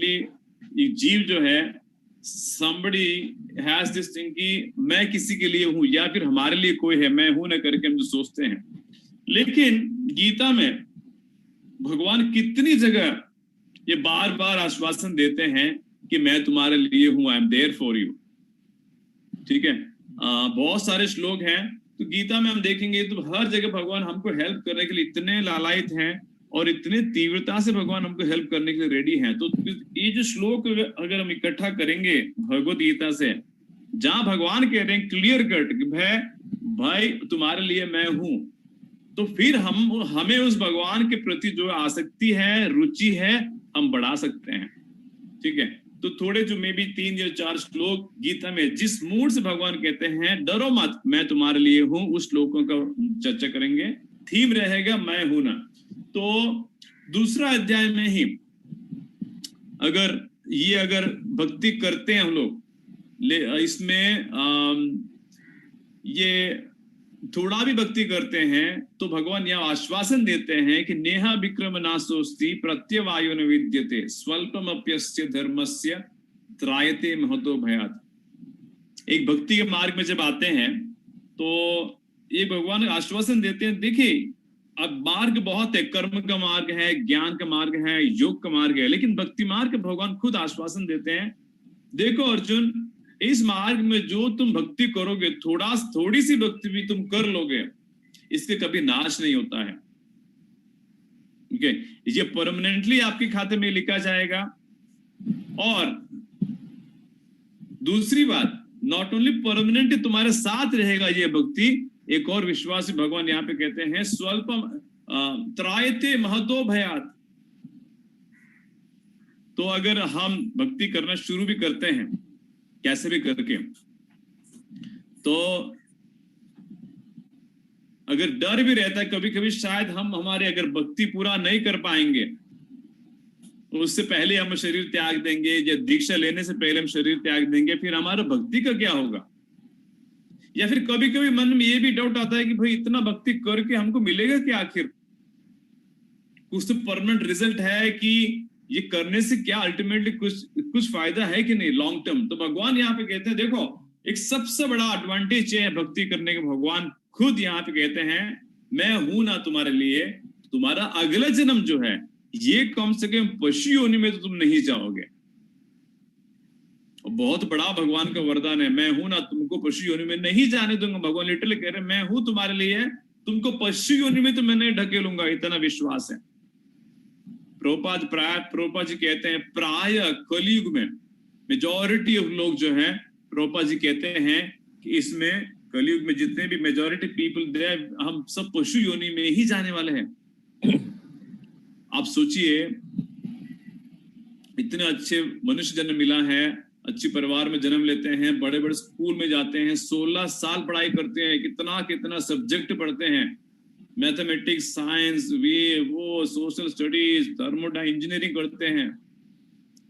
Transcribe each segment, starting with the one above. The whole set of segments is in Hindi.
अल्टीमेटली एक जीव जो है, somebody has this thing कि मैं किसी के लिए हूं या फिर हमारे लिए कोई है, मैं हूं ना करके हम जो सोचते हैं। लेकिन गीता में भगवान कितनी जगह ये बार बार आश्वासन देते हैं कि मैं तुम्हारे लिए हूं, I am there for you. ठीक है, बहुत सारे श्लोक हैं, तो गीता में हम देखेंगे तो हर जगह भगवान हमको हेल्प करने के लिए इतने लालायित हैं और इतने तीव्रता से भगवान हमको हेल्प करने के लिए रेडी हैं। तो ये जो श्लोक अगर हम इकट्ठा करेंगे भगवत गीता से, जहां भगवान कह रहे हैं क्लियर कट कि भाई तुम्हारे लिए मैं हूं, तो फिर हमें उस भगवान के प्रति जो आसक्ति है, रुचि है, हम बढ़ा सकते हैं। ठीक है, तो थोड़े जो मे बी 3 या 4 श्लोक गीता में जिस मूड से भगवान कहते हैं डरो मत मैं तुम्हारे लिए हूं, उस श्लोकों का चर्चा करेंगे। थीम रहेगा मैं हूं ना। तो दूसरा अध्याय में ही अगर भक्ति करते हैं हम लोग, इसमें ये थोड़ा भी भक्ति करते हैं तो भगवान यह आश्वासन देते हैं कि नेहा विक्रम नासोस्ति प्रत्यवायो न विद्यते स्वल्पम अप्यस्य धर्मस्य त्रायते महतो भयात। एक भक्ति के मार्ग में जब आते हैं तो ये भगवान आश्वासन देते हैं, देखिए अब मार्ग बहुत है, कर्म का मार्ग है, ज्ञान का मार्ग है, योग का मार्ग है, लेकिन भक्ति मार्ग भगवान खुद आश्वासन देते हैं, देखो अर्जुन इस मार्ग में जो तुम भक्ति करोगे, थोड़ी सी भक्ति भी तुम कर लोगे, इसके कभी नाश नहीं होता है। ठीक है, ये परमानेंटली आपके खाते में लिखा जाएगा। और दूसरी बात, नॉट ओनली परमानेंट तुम्हारे साथ रहेगा ये भक्ति, एक और विश्वासी भगवान यहाँ पे कहते हैं स्वल्पम त्रायते महतो भयात। तो अगर हम भक्ति करना शुरू भी करते हैं कैसे भी करके, तो अगर डर भी रहता है कभी कभी शायद हम हमारे अगर भक्ति पूरा नहीं कर पाएंगे, तो उससे पहले हम शरीर त्याग देंगे या दीक्षा लेने से पहले हम शरीर त्याग देंगे, फिर हमारा भक्ति का क्या होगा। या फिर कभी कभी मन में ये भी डाउट आता है कि भाई इतना भक्ति करके हमको मिलेगा क्या, आखिर कुछ तो परमानेंट रिजल्ट है कि ये करने से क्या अल्टीमेटली कुछ फायदा है कि नहीं लॉन्ग टर्म। तो भगवान यहाँ पे कहते हैं देखो एक सबसे बड़ा एडवांटेज है भक्ति करने के, भगवान खुद यहाँ पे कहते हैं मैं हूं ना तुम्हारे लिए, तुम्हारा अगला जन्म जो है ये कम से कम पशु योनि में तो तुम नहीं जाओगे। बहुत बड़ा भगवान का वरदान है, मैं हूं ना तुमको पशु योनि में नहीं जाने दूंगा। भगवान लिटरली कह रहे हैं मैं हूं तुम्हारे लिए, तुमको पशु योनि में तो मैं नहीं ढकेलूंगा, इतना विश्वास है। प्रभुपाद जी कहते हैं प्राय कलयुग में मेजॉरिटी ऑफ लोग जो है, प्रभुपाद जी कहते हैं कि इसमें कलयुग में जितने भी मेजॉरिटी पीपल हम सब पशु योनि में ही जाने वाले हैं। आप सोचिए इतने अच्छे मनुष्य जन्म मिला है, अच्छी परिवार में जन्म लेते हैं, बड़े बड़े स्कूल में जाते हैं, 16 साल पढ़ाई करते हैं, कितना सब्जेक्ट पढ़ते हैं, मैथमेटिक्स, साइंस, वो सोशल स्टडीज, थर्मोडाइन, इंजीनियरिंग करते हैं,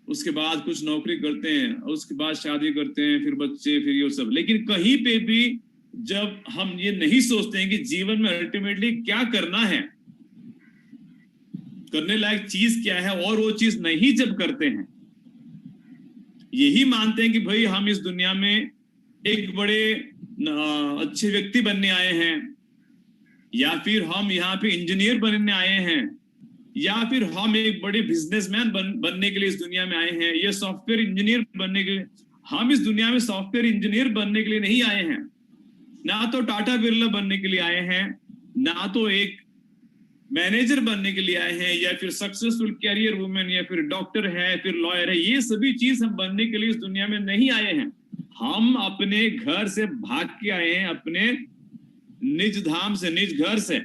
उसके बाद कुछ नौकरी करते हैं, उसके बाद शादी करते हैं, फिर बच्चे, फिर ये सब। लेकिन कहीं पे भी जब हम ये नहीं सोचते हैं कि जीवन में अल्टीमेटली क्या करना है, करने लायक चीज क्या है, और वो चीज नहीं जब करते हैं, यही मानते हैं कि भाई हम इस दुनिया में एक बड़े अच्छे व्यक्ति बनने आए हैं, या फिर हम यहाँ पे इंजीनियर बनने आए हैं, या फिर हम एक बड़े बिजनेसमैन बनने के लिए इस दुनिया में आए हैं, या सॉफ्टवेयर इंजीनियर बनने के लिए। हम इस दुनिया में सॉफ्टवेयर इंजीनियर बनने के लिए नहीं आए हैं, ना तो टाटा बिरला बनने के लिए आए हैं, ना तो एक मैनेजर बनने के लिए आए हैं, या फिर सक्सेसफुल कैरियर वुमेन, या फिर डॉक्टर है, फिर लॉयर है। ये सभी चीज हम बनने के लिए इस दुनिया में नहीं आए हैं। हम अपने घर से भाग के आए हैं, अपने निज धाम से, निज घर से।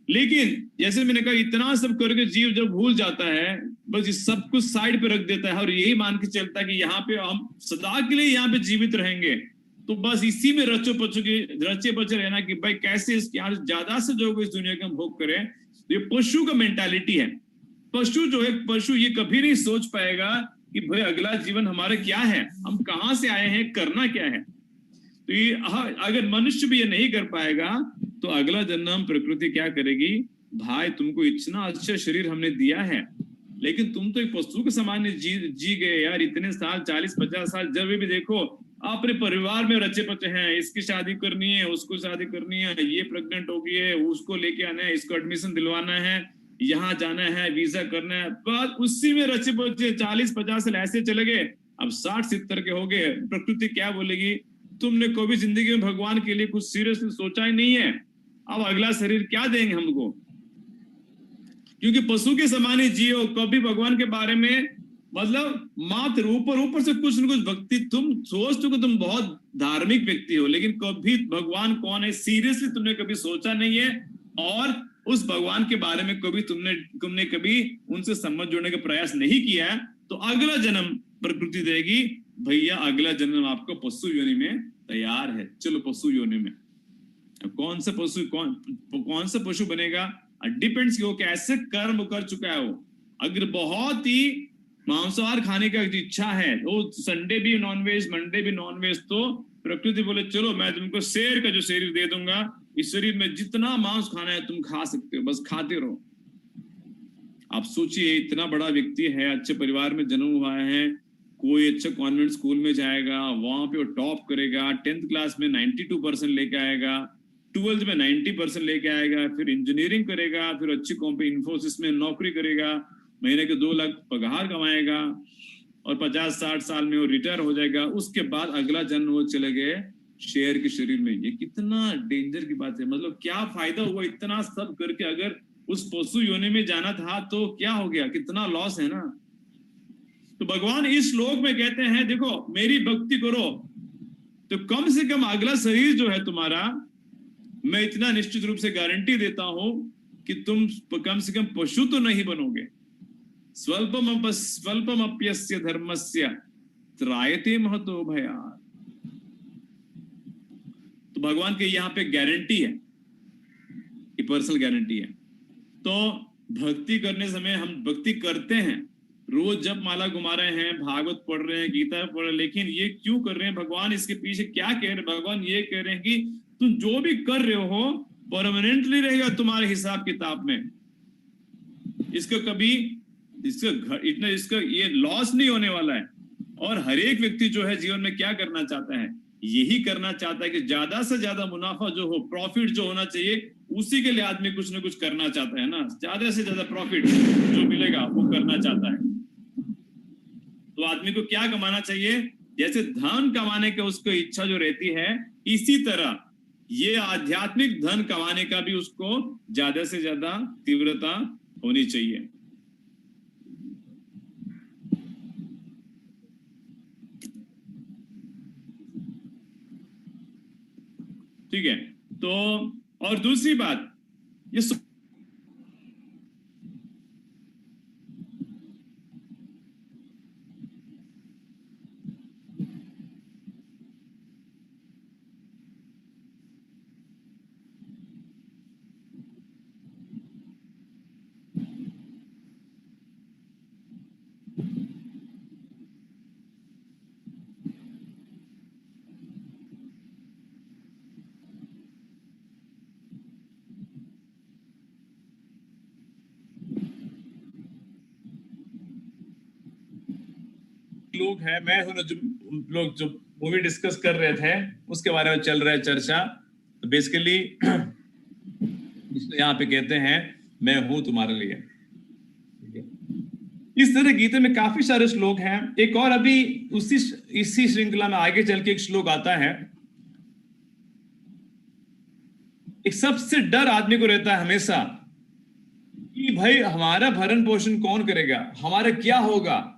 लेकिन जैसे मैंने कहा इतना सब करके जीव जब भूल जाता है, बस इस सब कुछ साइड पे रख देता है और यही मान के चलता है कि यहाँ पे हम सदा के लिए यहाँ पे जीवित रहेंगे, तो बस इसी में रचे बचे रहना कि भाई कैसे इसके ज्यादा से जो इस दुनिया का हम भोग करें। ये पशु का मेंटालिटी है। पशु जो है, पशु ये कभी नहीं सोच पाएगा कि भाई अगला जीवन हमारा क्या है, हम कहाँ से आए हैं, करना क्या है। तो ये अगर मनुष्य भी ये नहीं कर पाएगा तो अगला जन्म प्रकृति क्या करेगी, भाई तुमको इतना अच्छा शरीर हमने दिया है, लेकिन तुम तो एक पशु के समान जी गए यार, इतने साल, 40-50 साल। जब भी देखो अपने परिवार में रचे पचे हैं, इसकी शादी करनी है, उसको शादी करनी है, ये प्रेग्नेंट हो गई है, उसको लेके आना है, इसको एडमिशन दिलवाना है, यहाँ जाना है, वीजा करना है, बस उसी में रचे पचे 40-50 साल ऐसे चले गए। अब 60-70 के हो गए, प्रकृति क्या बोलेगी? तुमने कभी जिंदगी में भगवान के लिए कुछ सीरियसली सोचा ही नहीं है, अब अगला शरीर क्या देंगे हमको? क्योंकि पशु के समान ही जियो, कभी भगवान के बारे में मतलब मात्र ऊपर से कुछ न कुछ भक्ति, तुम सोचते हो तुम बहुत धार्मिक व्यक्ति हो, लेकिन कभी भगवान कौन है सीरियसली तुमने कभी सोचा नहीं है, और उस भगवान के बारे में कभी तुमने कभी उनसे संबंध जोड़ने का प्रयास नहीं किया है। तो अगला जन्म प्रकृति देगी, भैया अगला जन्म आपको पशु योनि में तैयार है, चलो पशु योनि में। कौन सा पशु, कौन सा पशु बनेगा, डिपेंड्स कि वो कैसे कर्म कर चुका है। वो अगर बहुत ही मांसाहार खाने का इच्छा है, वो संडे भी नॉनवेज, मंडे भी नॉनवेज, तो प्रकृति बोले चलो मैं तुमको शेर का जो शरीर दे दूंगा, इस शरीर में जितना मांस खाना है तुम खा सकते हो, बस खाते रहो। आप सोचिए इतना बड़ा व्यक्ति है, अच्छे परिवार में जन्म हुआ है, कोई अच्छा कॉन्वेंट स्कूल में जाएगा, वहां पे वो टॉप करेगा, 10th क्लास में 92% लेके आएगा, 12th में 90% लेके आएगा, फिर इंजीनियरिंग करेगा, फिर अच्छी कंपनी इन्फोसिस में नौकरी करेगा, महीने के 2 लाख पगार कमाएगा, और 50-60 साल में वो रिटायर हो जाएगा। उसके बाद अगला जन्म वो चले गए शेर के शरीर में। ये कितना डेंजर की बात है, मतलब क्या फायदा हुआ इतना सब करके, अगर उस पशु योनि में जाना था तो क्या हो गया, कितना लॉस है ना। तो भगवान इस श्लोक में कहते हैं देखो मेरी भक्ति करो तो कम से कम अगला शरीर जो है तुम्हारा, मैं इतना निश्चित रूप से गारंटी देता हूं कि तुम कम से कम पशु तो नहीं बनोगे। स्वल्पम अप्यस्य धर्मस्य त्रायते महतो भयात्। तो भगवान के यहाँ पे गारंटी है, ये पर्सनल गारंटी है। तो भक्ति करने समय हम भक्ति करते हैं, रोज जप माला घुमा रहे हैं, भागवत पढ़ रहे हैं, गीता पढ़ रहे हैं, लेकिन ये क्यों कर रहे हैं? भगवान इसके पीछे क्या कह रहे हैं? भगवान ये कह रहे हैं कि तुम जो भी कर रहे हो परमानेंटली रहेगा तुम्हारे हिसाब किताब में, इसका कभी इसका ये लॉस नहीं होने वाला है। और हर एक व्यक्ति जो है जीवन में क्या करना चाहता है, यही करना चाहता है कि ज्यादा से ज्यादा मुनाफा जो हो, प्रॉफिट जो होना चाहिए, उसी के लिए आदमी कुछ ना कुछ करना चाहता है ना। ज्यादा से ज्यादा प्रॉफिट जो मिलेगा वो करना चाहता है। तो आदमी को क्या कमाना चाहिए? जैसे धन कमाने की उसको इच्छा जो रहती है, इसी तरह ये आध्यात्मिक धन कमाने का भी उसको ज्यादा से ज्यादा तीव्रता होनी चाहिए। ठीक है। तो और दूसरी बात, ये लोग हैं, मैं जो लोग जो मूवी डिस्कस कर रहे थे उसके बारे में चल रहा है चर्चा। तो बेसिकली यहाँ पे कहते हैं मैं हूं तुम्हारे लिए। इस तरह गीता में काफी सारे श्लोक हैं। एक और अभी इसी श्रृंखला में आगे चल के एक श्लोक आता है। एक सबसे डर आदमी को रहता है हमेशा कि भाई हमारा भरण पोषण कौन करेगा, हमारा क्या होगा,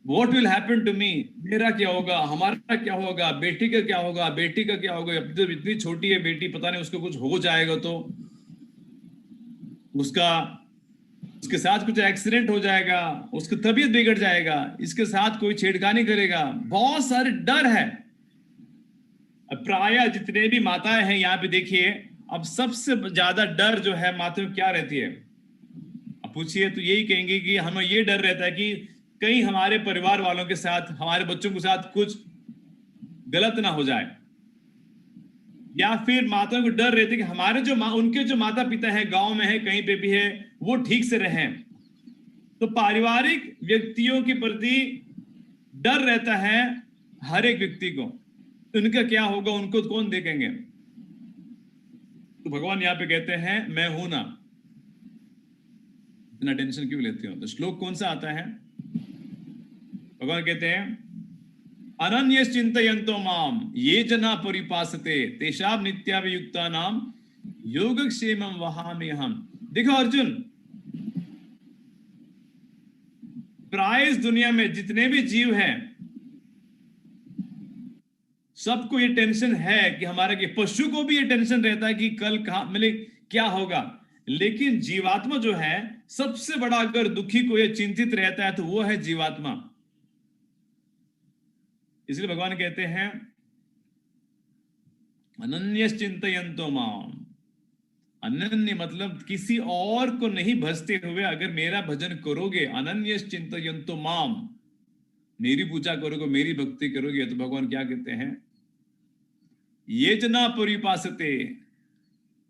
What will happen to me? मेरा क्या होगा, हमारा क्या होगा, बेटी का क्या होगा, बेटी का क्या होगा। अभी तो इतनी छोटी है बेटी, पता नहीं उसको कुछ हो जाएगा तो उसके साथ कुछ एक्सीडेंट हो जाएगा, उसकी तबीयत बिगड़ जाएगा, इसके साथ कोई छेड़खानी करेगा, बहुत सारे डर है। प्राय जितने भी माताएं हैं यहाँ पे देखिए, अब सबसे ज्यादा डर जो है माता में क्या रहती है? अब पूछिए तो यही कहेंगे कि हमें ये डर रहता है कि कहीं हमारे परिवार वालों के साथ, हमारे बच्चों के साथ कुछ गलत ना हो जाए। या फिर माताओं को डर रहते कि हमारे जो उनके जो माता पिता हैं गांव में है, कहीं पे भी है, वो ठीक से रहें, तो पारिवारिक व्यक्तियों के प्रति डर रहता है हर एक व्यक्ति को, उनका क्या होगा, उनको कौन देखेंगे। तो भगवान यहाँ पे कहते हैं मैं हूं ना, इतना टेंशन क्यों लेते हो। तो श्लोक कौन सा आता है, भगवान कहते हैं अनन्य चिंतयन्तो माम ये जना परिपासते तेषां नित्याभियुक्तानां योगक्षेमं वहामि अहम्। देखो अर्जुन, प्राय इस दुनिया में जितने भी जीव हैं सबको ये टेंशन है कि हमारा, कि पशु को भी ये टेंशन रहता है कि कल कहां मिले, क्या होगा। लेकिन जीवात्मा जो है सबसे बड़ा, अगर दुखी को ये चिंतित रहता है तो वो है जीवात्मा। इसलिए भगवान कहते हैं अनन्य चिंतयन्तो माम, अनन्य मतलब किसी और को नहीं भजते हुए अगर मेरा भजन करोगे, अनन्य चिंतयन्तो माम, मेरी पूजा करोगे, मेरी भक्ति करोगे, तो भगवान क्या कहते हैं ये जना परिपासते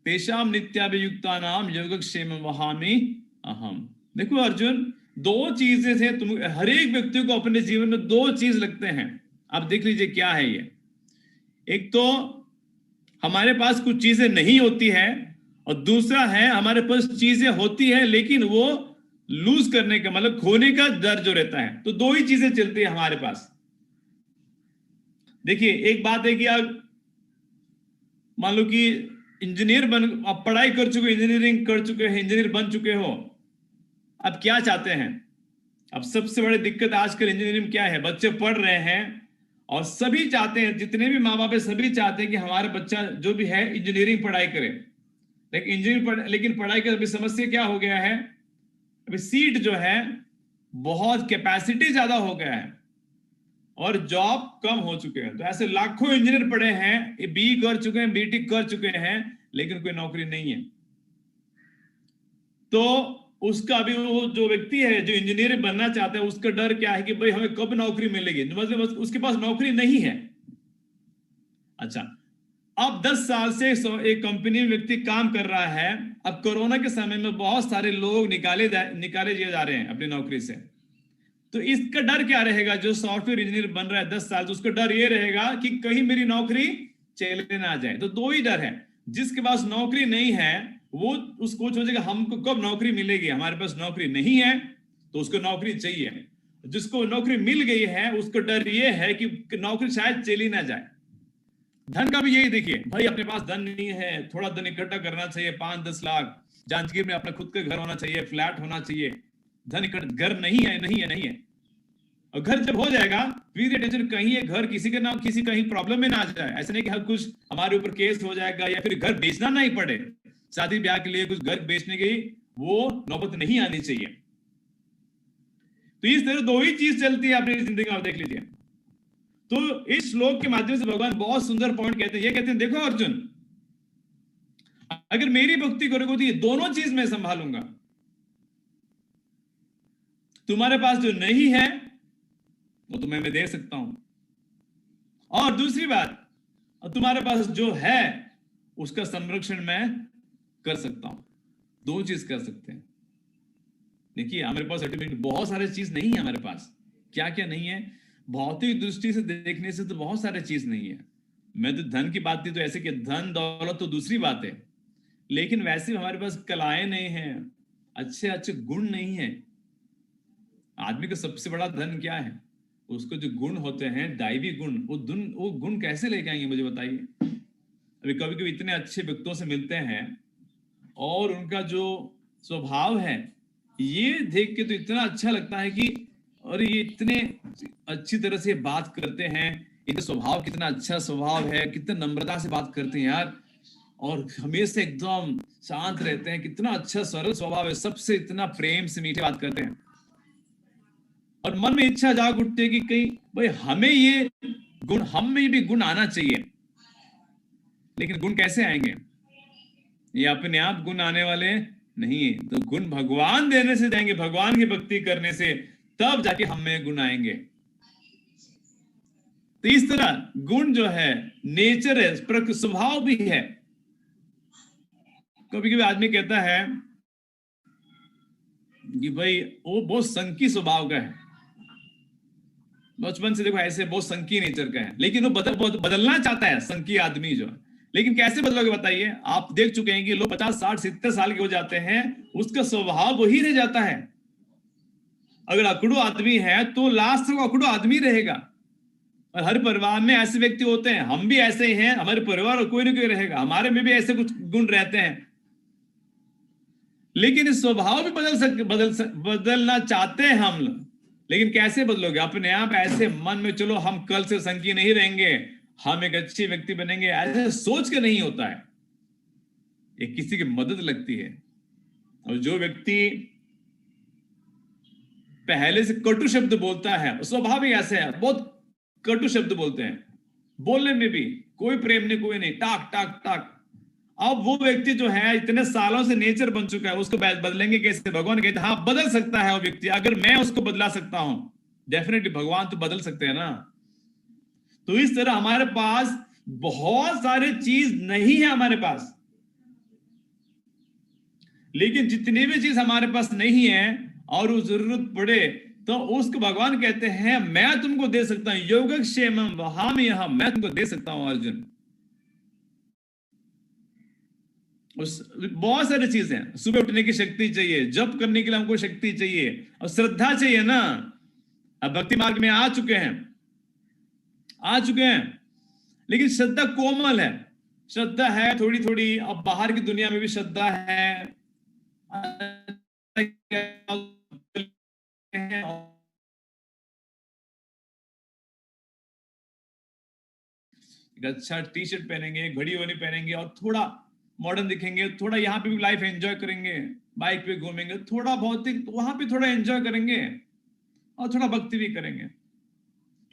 तेषां नित्याभियुक्तानां योगक्षेमं वहामि अहम्। देखो अर्जुन, दो चीजें से तुम, हर एक व्यक्ति को अपने जीवन में दो चीज लगते हैं। आप देख लीजिए क्या है ये। एक तो हमारे पास कुछ चीजें नहीं होती है, और दूसरा है हमारे पास चीजें होती है लेकिन वो लूज करने का, मतलब खोने का डर जो रहता है। तो दो ही चीजें चलती है हमारे पास। देखिए एक बात है कि आप मान लो कि इंजीनियर बन, आप पढ़ाई कर चुके, इंजीनियरिंग कर चुके हैं, इंजीनियर बन चुके हो, अब क्या चाहते हैं। अब सबसे बड़ी दिक्कत आजकल इंजीनियरिंग क्या है, बच्चे पढ़ रहे हैं और सभी चाहते हैं, जितने भी माँ बाप है सभी चाहते हैं कि हमारा बच्चा जो भी है इंजीनियरिंग पढ़ाई करे। लेकिन पढ़ाई का अभी समस्या क्या हो गया है, अभी सीट जो है बहुत कैपेसिटी ज्यादा हो गया है और जॉब कम हो चुके हैं। तो ऐसे लाखों इंजीनियर पढ़े हैं, बी कर चुके हैं, बीटेक कर चुके हैं, लेकिन कोई नौकरी नहीं है। तो उसका अभी वो जो व्यक्ति है जो इंजीनियर बनना चाहता है, उसका डर क्या है कि भाई हमें कब नौकरी मिलेगी, मतलब उसके पास नौकरी नहीं है। अच्छा, अब 10 साल से एक कंपनी में व्यक्ति काम कर रहा है, अब कोरोना के समय में बहुत सारे लोग निकाले दिए जा रहे हैं अपनी नौकरी से। तो इसका डर क्या रहेगा, जो सॉफ्टवेयर इंजीनियर बन रहा है 10 साल, तो उसका डर ये रहेगा कि कहीं मेरी नौकरी चले ना जाए। तो दो ही डर है, जिसके पास नौकरी नहीं है वो उसको सोचेगा हमको कब नौकरी मिलेगी, हमारे पास नौकरी नहीं है तो उसको नौकरी चाहिए। जिसको नौकरी मिल गई है उसको डर ये है कि नौकरी शायद चली ना जाए। धन का भी यही देखिए, भाई अपने पास धन नहीं है, थोड़ा धन इकट्ठा करना चाहिए, 5-10 लाख, जांजगीर में अपना खुद का घर होना चाहिए, फ्लैट होना चाहिए। धन इकट्ठा, घर नहीं है। और घर जब हो जाएगा फिर ये टेंशन, कहीं ये घर किसी के नाम, किसी कहीं प्रॉब्लम में ना आ जाए। ऐसा नहीं कि हर कुछ हमारे ऊपर केस हो जाएगा या फिर घर बेचना नहीं पड़े, शादी ब्याह के लिए कुछ घर बेचने की वो नौबत नहीं आनी चाहिए। तो इस तरह दो ही चीज चलती है अपनी जिंदगी में, आप देख लीजिए। तो इस श्लोक के माध्यम से भगवान बहुत सुंदर पॉइंट कहते हैं। ये कहते हैं देखो अर्जुन, अगर मेरी भक्ति करोगे तो ये दोनों चीज मैं संभालूंगा। तुम्हारे पास जो नहीं है वो तो मैं दे सकता हूं, और दूसरी बात, तुम्हारे पास जो है उसका संरक्षण मैं कर सकता हूं। दो चीज कर सकते हैं। देखिए हमारे पास अल्टीमेटली बहुत सारे चीज नहीं है हमारे पास। क्या क्या नहीं है, भौतिक दृष्टि से देखने से तो बहुत सारे चीज नहीं है। मैं तो धन की बात की तो ऐसे कि धन दौलत तो दूसरी बात है, लेकिन वैसे हमारे पास कलाएं नहीं है, अच्छे अच्छे गुण नहीं है। आदमी का सबसे बड़ा धन क्या है, उसको जो गुण होते हैं दैवी गुण, वो गुण कैसे लेके आएंगे मुझे बताइए। अभी कभी कभी इतने अच्छे व्यक्तियों से मिलते हैं और उनका जो स्वभाव है ये देख के तो इतना अच्छा लगता है कि और ये इतने अच्छी तरह से बात करते हैं, इनका स्वभाव कितना अच्छा स्वभाव है, कितने नम्रता से बात करते हैं यार, और हमेशा एकदम शांत रहते हैं, कितना अच्छा सरल स्वभाव है, सबसे इतना प्रेम से मीठे बात करते हैं। और मन में इच्छा जाग उठती है कि कहीं भाई हमें ये गुण, हम में भी गुण आना चाहिए। लेकिन गुण कैसे आएंगे, ये अपने आप गुण आने वाले नहीं है। तो गुण भगवान देने से जाएंगे, भगवान की भक्ति करने से, तब जाके हम में गुण आएंगे। तो इस तरह गुण जो है नेचर है, स्वभाव भी है। कभी कभी आदमी कहता है कि भाई वो बहुत संकी स्वभाव का है, बचपन से देखो ऐसे बहुत संकी नेचर का है, लेकिन वो बदलना चाहता है संकी आदमी जो है। लेकिन कैसे बदलोगे बताइए? आप देख चुके हैं कि लोग 50 60 70 साल के हो जाते हैं, उसका स्वभाव वही रह जाता है। अगर अकड़ू आदमी है तो लास्ट तक अकड़ू आदमी रहेगा। और हर परिवार में ऐसे व्यक्ति होते हैं, हम भी ऐसे ही हैं, हमारे परिवार और कोई ना कोई रहेगा, हमारे में भी ऐसे कुछ गुण रहते हैं। लेकिन इस स्वभाव भी बदलना चाहते हैं हम लोग। लेकिन कैसे बदलोगे? अपने आप ऐसे मन में, चलो हम कल से संकी नहीं रहेंगे, हम एक अच्छे व्यक्ति बनेंगे, ऐसे सोच के नहीं होता है। ये किसी की मदद लगती है। और जो व्यक्ति पहले से कटु शब्द बोलता है, स्वाभाविक ऐसे है, बहुत कटु शब्द बोलते हैं, बोलने में भी कोई प्रेम नहीं, कोई नहीं, टाक टाक टाक। अब वो व्यक्ति जो है इतने सालों से नेचर बन चुका है, उसको बदलेंगे कैसे? भगवान कहते हैं हाँ बदल सकता है वो व्यक्ति, अगर मैं उसको बदला सकता हूं, डेफिनेटली भगवान तो बदल सकते हैं ना। तो इस तरह हमारे पास बहुत सारे चीज नहीं है हमारे पास, लेकिन जितनी भी चीज हमारे पास नहीं है और वो जरूरत पड़े तो उसको भगवान कहते हैं मैं तुमको दे सकता हूं, योगक्षेमम वहां यहां मैं तुमको दे सकता हूं अर्जुन। बहुत सारी चीजें हैं, सुबह उठने की शक्ति चाहिए, जप करने के लिए हमको शक्ति चाहिए, और श्रद्धा चाहिए ना। अब भक्ति मार्ग में आ चुके हैं, लेकिन श्रद्धा कोमल है, श्रद्धा है थोड़ी थोड़ी। अब बाहर की दुनिया में भी श्रद्धा है, अच्छा टी शर्ट पहनेंगे, घड़ी वाली पहनेंगे और थोड़ा मॉडर्न दिखेंगे, थोड़ा यहाँ पे भी लाइफ एंजॉय करेंगे, बाइक पे घूमेंगे, थोड़ा भौतिक वहां पे थोड़ा एंजॉय करेंगे और थोड़ा भक्ति भी करेंगे,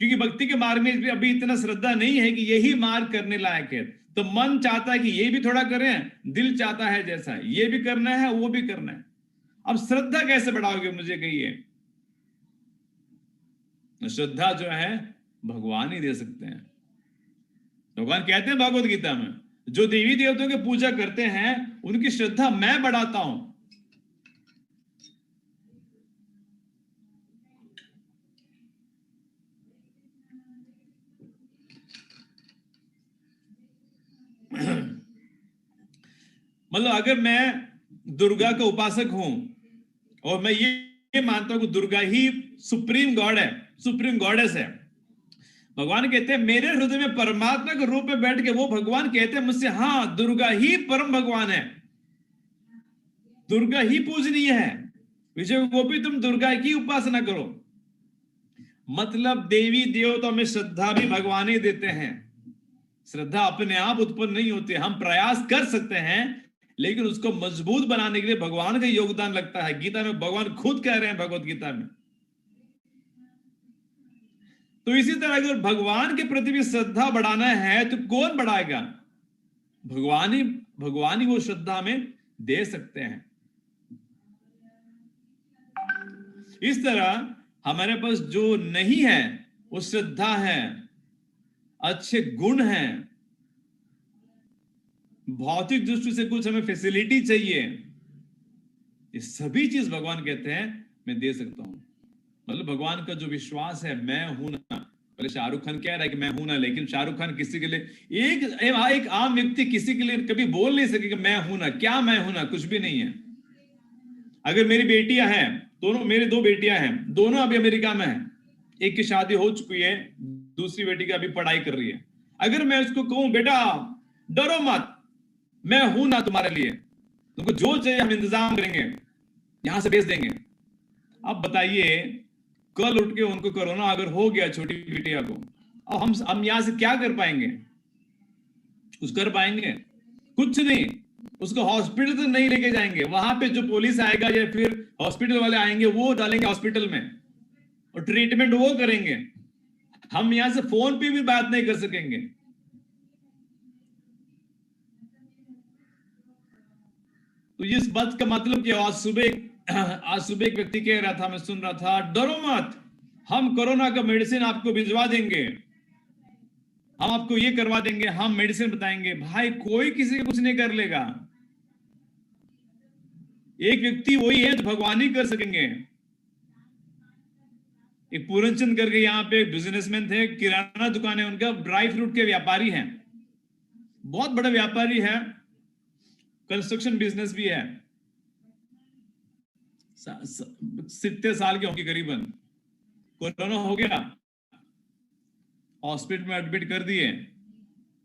क्योंकि भक्ति के मार्ग में भी अभी इतना श्रद्धा नहीं है कि यही मार्ग करने लायक है। तो मन चाहता है कि ये भी थोड़ा करें, दिल चाहता है जैसा ये भी करना है वो भी करना है। अब श्रद्धा कैसे बढ़ाओगे मुझे कहिए? श्रद्धा जो है भगवान ही दे सकते हैं। भगवान कहते हैं भगवत गीता में, जो देवी देवताओं की पूजा करते हैं उनकी श्रद्धा मैं बढ़ाता हूं। मतलब अगर मैं दुर्गा का उपासक हूं और मैं ये मानता हूं कि दुर्गा ही सुप्रीम गॉड है, सुप्रीम गॉडेस है, भगवान कहते हैं मेरे हृदय में परमात्मा के रूप में बैठ के वो भगवान कहते हैं मुझसे हाँ दुर्गा ही परम भगवान है, दुर्गा ही पूजनीय है, विजय वो भी तुम दुर्गा की उपासना करो। मतलब देवी देवताओं में श्रद्धा भी भगवान ही देते हैं। श्रद्धा अपने आप उत्पन्न नहीं होती, हम प्रयास कर सकते हैं, लेकिन उसको मजबूत बनाने के लिए भगवान का योगदान लगता है। गीता में भगवान खुद कह रहे हैं, भगवत गीता में। तो इसी तरह अगर भगवान के प्रति भी श्रद्धा बढ़ाना है तो कौन बढ़ाएगा? भगवान ही वो श्रद्धा में दे सकते हैं। इस तरह हमारे पास जो नहीं है वो श्रद्धा है, अच्छे गुण हैं, भौतिक दृष्टि से कुछ हमें फैसिलिटी चाहिए, ये सभी चीज भगवान कहते हैं मैं दे सकता हूं। मतलब भगवान का जो विश्वास है मैं हूं ना, पहले शाहरुख खान कह रहा है कि मैं हूं ना, लेकिन शाहरुख खान किसी के लिए एक आम व्यक्ति किसी के लिए कभी बोल नहीं सकेगा मैं हूं ना। क्या मैं हूं ना? कुछ भी नहीं है। अगर मेरी बेटियां हैं, दोनों मेरी 2 बेटियां हैं, दोनों अभी अमेरिका में हैं, एक की शादी हो चुकी है, दूसरी बेटी की अभी पढ़ाई कर रही है। अगर मैं उसको कहूं बेटा डरो मत, मैं हूं ना तुम्हारे लिए, तुमको जो चाहिए हम इंतजाम करेंगे, यहां से भेज देंगे। अब बताइए कल उठ के उनको कोरोना अगर हो गया छोटी बिटिया को, अब हम यहां से क्या कर पाएंगे? कुछ कर पाएंगे? कुछ नहीं। उसको हॉस्पिटल तो नहीं लेके जाएंगे, वहां पे जो पुलिस आएगा या फिर हॉस्पिटल वाले आएंगे वो डालेंगे हॉस्पिटल में और ट्रीटमेंट वो करेंगे। हम यहां से फोन पे भी बात नहीं कर सकेंगे। तो इस बात का मतलब कि आज सुबह एक व्यक्ति कह रहा था, मैं सुन रहा था, डरो मत, हम कोरोना का मेडिसिन आपको भिजवा देंगे, हम आपको ये करवा देंगे, हम मेडिसिन बताएंगे। भाई कोई किसी को कुछ नहीं कर लेगा। एक व्यक्ति वही है जो भगवान ही कर सकेंगे। एक पूरनचंद करके यहाँ पे बिजनेसमैन थे, किराना दुकान है उनका, ड्राई फ्रूट के व्यापारी हैं, बहुत बड़ा व्यापारी है, कंस्ट्रक्शन बिजनेस भी है। 70 साल के होंगे करीबन। कोरोना हो गया, हॉस्पिटल में एडमिट कर दिए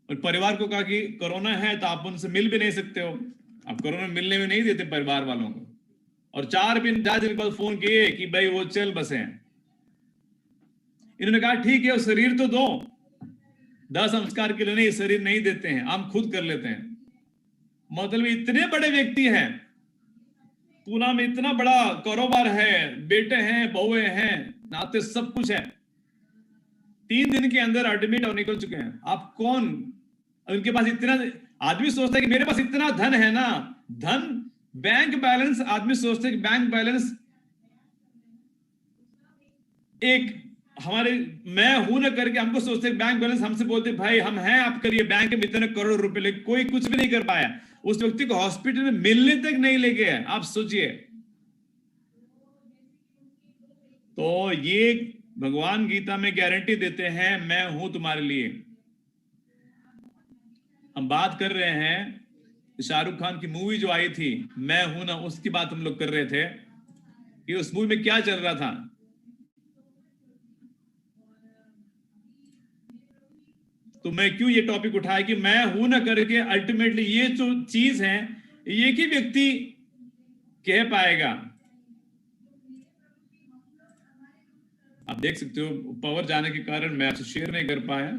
और परिवार को कहा कि कोरोना है तो आप उनसे मिल भी नहीं सकते हो, आप कोरोना मिलने में नहीं देते परिवार वालों को। और 4 दिन बाद फोन किए कि भाई वो चल बसे हैं। इन्होंने कहा ठीक है वो शरीर तो दो, 10 संस्कार के लिए नहीं, शरीर नहीं देते हैं, हम खुद कर लेते हैं। मतलब इतने बड़े व्यक्ति हैं, पूना में इतना बड़ा कारोबार है, बेटे हैं, बहुएं हैं, नाते सब कुछ है, 3 दिन के अंदर एडमिट और निकल चुके हैं। आप कौन? उनके पास इतना, आदमी सोचता है कि मेरे पास इतना धन है ना, धन बैंक बैलेंस, आदमी सोचते हैं कि बैंक बैलेंस एक हमारे मैं हूं ना करके हमको सोचते हैं बैंक बैलेंस, हमसे बोलते भाई हम हैं आपके लिए बैंक में इतने करोड़ रुपए, लेकिन कोई कुछ भी नहीं कर पाया, उस व्यक्ति को हॉस्पिटल में मिलने तक नहीं ले गए। आप सोचिए। तो ये भगवान गीता में गारंटी देते हैं मैं हूं तुम्हारे लिए। हम बात कर रहे हैं शाहरुख खान की मूवी जो आई थी मैं हूं ना, उसकी बात हम लोग कर रहे थे कि उस मूवी में क्या चल रहा था। तो मैं क्यों ये टॉपिक उठाया कि मैं हूं ना करके अल्टीमेटली ये जो चीज है ये कि व्यक्ति कह पाएगा। आप देख सकते हो पावर जाने के कारण मैं आपसे शेयर नहीं कर पाया।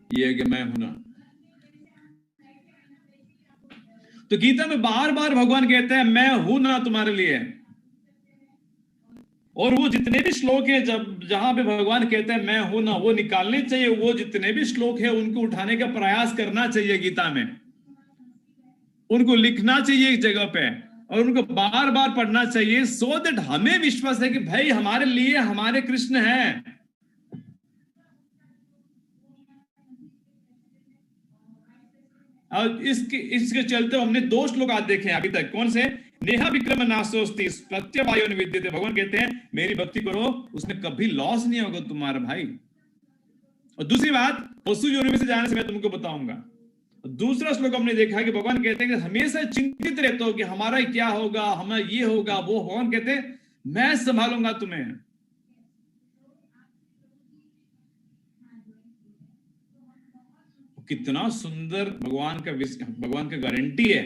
ये है कि मैं हूं ना। तो गीता में बार बार भगवान कहते हैं मैं हूं ना तुम्हारे लिए। और वो जितने भी श्लोक हैं जब जहां पे भगवान कहते हैं मैं हूं ना, वो निकालने चाहिए। वो जितने भी श्लोक है उनको उठाने का प्रयास करना चाहिए गीता में, उनको लिखना चाहिए एक जगह पे और उनको बार बार पढ़ना चाहिए, सो दैट हमें विश्वास है कि भाई हमारे लिए हमारे कृष्ण हैं। और इसके चलते हमने 2 श्लोक आज देखे हैं अभी तक। कौन से? नेहा विक्रम नाशोस्ति प्रत्यवायो निविद्यते। भगवान कहते हैं मेरी भक्ति करो, उसमें कभी लॉस नहीं होगा तुम्हारा भाई। और दूसरी बात, पशु योनि में से जाने से मैं तुमको बताऊंगा। दूसरा श्लोक हमने देखा कि भगवान कहते हैं कि हमेशा चिंतित रहते हो कि हमारा क्या होगा, हमारा ये होगा वो। भगवान कहते हैं मैं संभालूंगा तुम्हें। कितना सुंदर भगवान का गारंटी है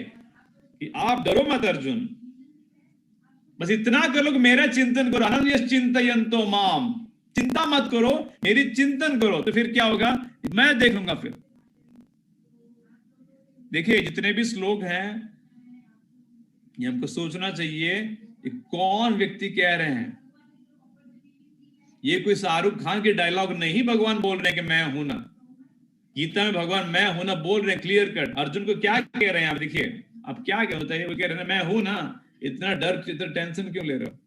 कि आप डरो मत अर्जुन, बस इतना कर लो कि मेरा चिंतन करो। अनन्य चिंतयन्तो माम, चिंता मत करो, मेरी चिंतन करो, तो फिर क्या होगा मैं देख लूंगा। फिर देखिए जितने भी श्लोक हैं ये हमको सोचना चाहिए कि कौन व्यक्ति कह रहे हैं। ये कोई शाहरुख खान के डायलॉग नहीं भगवान बोल रहे हैं कि मैं हूं ना। गीता में भगवान मैं हूं ना बोल रहे हैं क्लियर कट। अर्जुन को क्या कह रहे हैं आप देखिए, आप क्या कह होता है, वो कह रहे हैं मैं हूं ना, इतना डर इतना टेंशन क्यों ले रहे हो।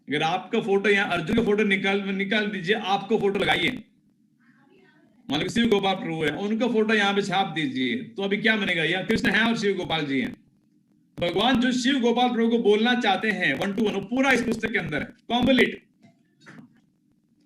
अगर आपका फोटो यहाँ अर्जुन का फोटो निकाल दीजिए, आपका फोटो लगाइए, मान लो शिव गोपाल प्रभु है, उनका फोटो यहाँ पे छाप दीजिए, तो अभी क्या बनेगा, यहाँ कृष्ण है और शिव गोपाल जी हैं। भगवान जो शिव गोपाल प्रभु को बोलना चाहते हैं 1 to 1 पूरा इस पुस्तक के अंदर है कॉम्प्लीट।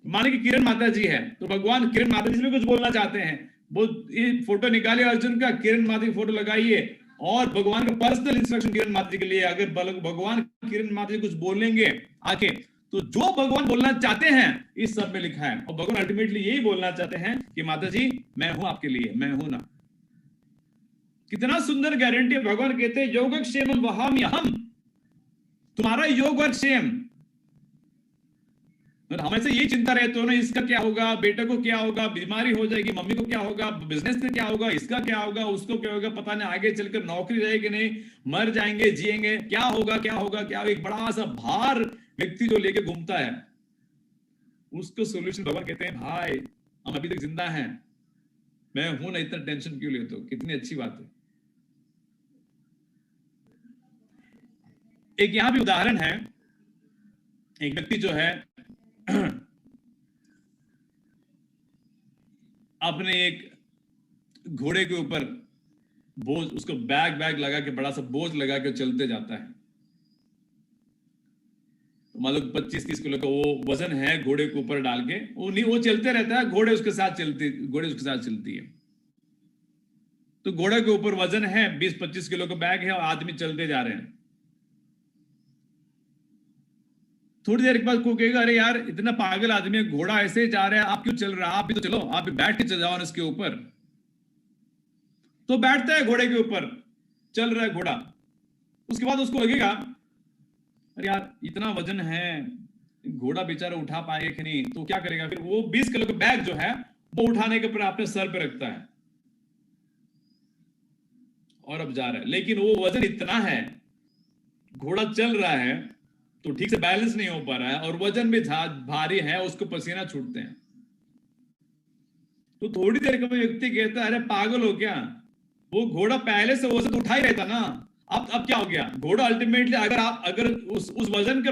माने कि किरण माता जी है तो भगवान किरण माता जी में कुछ बोलना चाहते हैं, वो ये फोटो निकालिए अर्जुन का, किरण माता की फोटो लगाइए और भगवान का पर्सनल इंस्ट्रक्शन किरण माता जी के लिए। अगर भगवान किरण माता जी कुछ बोलेंगे आके, तो जो भगवान बोलना चाहते हैं इस सब में लिखा है। और भगवान अल्टीमेटली यही बोलना चाहते हैं कि माता जी मैं हूं आपके लिए, मैं हूं ना। कितना सुंदर गारंटी है। भगवान कहते हैं योगक्षेमं वहाम्यहम्, तुम्हारा योग और क्षेम। हमेशा यही चिंता रहती हो ना, इसका क्या होगा, बेटे को क्या होगा, बीमारी हो जाएगी, मम्मी को क्या होगा, बिजनेस में क्या होगा, इसका क्या होगा, उसको क्या होगा, पता नहीं आगे चलकर नौकरी रहेगी नहीं, मर जाएंगे जिएंगे, क्या होगा क्या होगा क्या होगा। एक बड़ा सा भार व्यक्ति जो लेके घूमता है, उसको सोल्यूशन भगवान कहते हैं भाई हम अभी तक जिंदा हैं, मैं हूं ना, इतना टेंशन क्यों लेते हो। कितनी अच्छी बात है। एक यहां भी उदाहरण है, एक व्यक्ति जो है अपने एक घोड़े के ऊपर बोझ, उसको बैग लगा के, बड़ा सा बोझ लगा के चलते जाता है। तो मान लो 25-30 किलो का वो वजन है, घोड़े के ऊपर डाल के वो चलते रहता है, घोड़े उसके साथ चलती है। तो घोड़े के ऊपर वजन है, 20-25 किलो का बैग है और आदमी चलते जा रहे हैं। थोड़ी देर के बाद कोई कहेगा, अरे यार इतना पागल आदमी है, घोड़ा ऐसे ही जा रहा है, आप क्यों चल रहा है, आप भी तो चलो, आप भी बैठ के चल जाओ उसके ऊपर। तो बैठता है घोड़े के ऊपर, चल रहा है घोड़ा। उसके बाद उसको लगेगा, अरे यार इतना वजन है, घोड़ा बेचारा उठा पाएगा कि नहीं, तो क्या करेगा फिर, वो 20 किलो का बैग जो है वो उठाने के ऊपर अपने सर पे रखता है और अब जा रहा है। लेकिन वो वजन इतना है, घोड़ा चल रहा है तो ठीक से बैलेंस नहीं हो पा रहा है और वजन भी भारी है, उसको पसीना छूटते हैं। तो थोड़ी देर का व्यक्ति कहता है, अरे पागल हो क्या, वो घोड़ा पहले से वजन उठा ही रहता ना, अब क्या हो गया। घोड़ा अल्टीमेटली अगर उस वजन का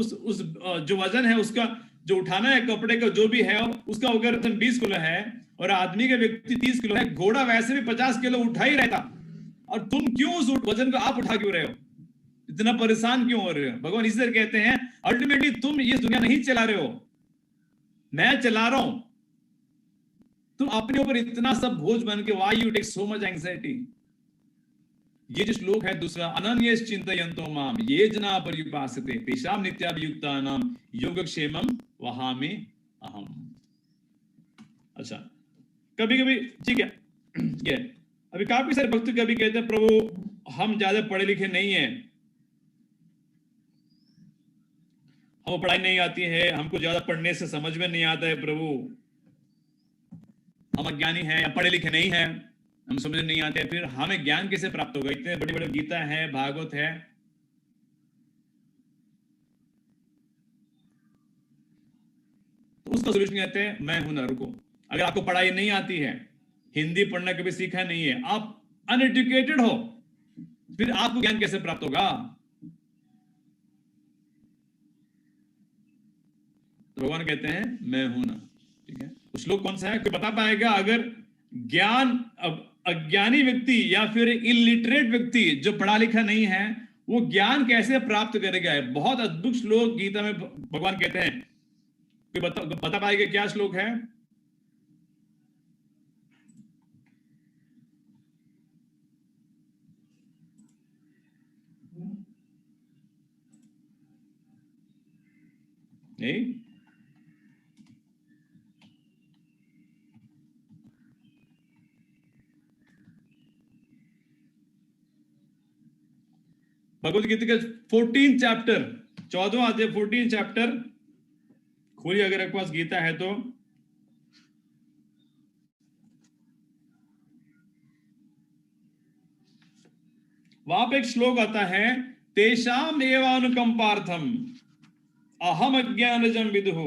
उस जो वजन है उसका जो उठाना है कपड़े का जो भी है उसका अगर 20 किलो है और आदमी का व्यक्ति 30 किलो है, घोड़ा वैसे भी 50 किलो उठा ही रहता, और तुम क्यों उस वजन को आप उठा क्यों रहे हो, इतना परेशान क्यों हो रहे हो। भगवान इसलिए कहते हैं अल्टीमेटली तुम ये दुनिया नहीं चला रहे हो, मैं चला रहा हूं, तुम अपने ऊपर इतना सब बोझ बन के, why you take so much anxiety. ये जो श्लोक है दूसरा, अनन्येष चिंतयन्तो माम ये जना पर्युपासते तेषां नित्याभियुक्तानां योगक्षेमं वहामि अहम्। अच्छा, कभी कभी ठीक है, ये अभी काफी सारे भक्त कभी कहते हैं, प्रभु हम ज्यादा पढ़े लिखे नहीं हैं, हमें पढ़ाई नहीं आती है, हमको ज्यादा पढ़ने से समझ में नहीं आता है प्रभु, हम अज्ञानी हैं या पढ़े लिखे नहीं हैं, हम समझ नहीं आते, फिर हमें ज्ञान कैसे प्राप्त होगा, इतने बड़े बड़े गीता है, भागवत है। तो उसका सोल्यूशन कहते हैं मैं हूं ना, रुको। अगर आपको पढ़ाई नहीं आती है, हिंदी पढ़ना कभी सीखा नहीं है, आप अनएजुकेटेड हो, फिर आपको ज्ञान कैसे प्राप्त होगा। तो भगवान कहते हैं मैं हूं ना, ठीक है। श्लोक कौन सा है, कोई बता पाएगा। अगर ज्ञान अज्ञानी व्यक्ति या फिर इलिटरेट व्यक्ति जो पढ़ा लिखा नहीं है, वो ज्ञान कैसे प्राप्त करेगा। है बहुत अद्भुत श्लोक गीता में भगवान कहते हैं, कोई बता पाएगा क्या श्लोक है। नहीं, भगवत गीता का 14 चैप्टर, 14वां अध्याय 14 चैप्टर खोलिए अगर आपके पास गीता है तो। वहां पे एक श्लोक आता है, तेषाम एवानुकंपार्थम अहम अज्ञानजं विदुः।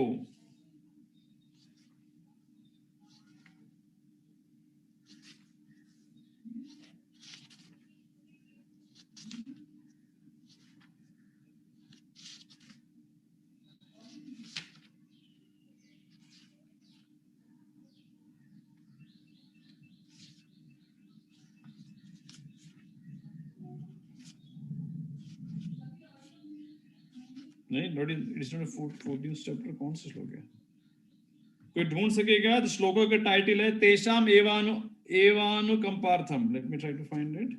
नहीं, not in, it's not 14 chapter, कौन सा श्लोक है, कोई ढूंढ सकेगा। तो श्लोकों का टाइटल है तेषाम एवानुकंपार्थम। Let me try to find it.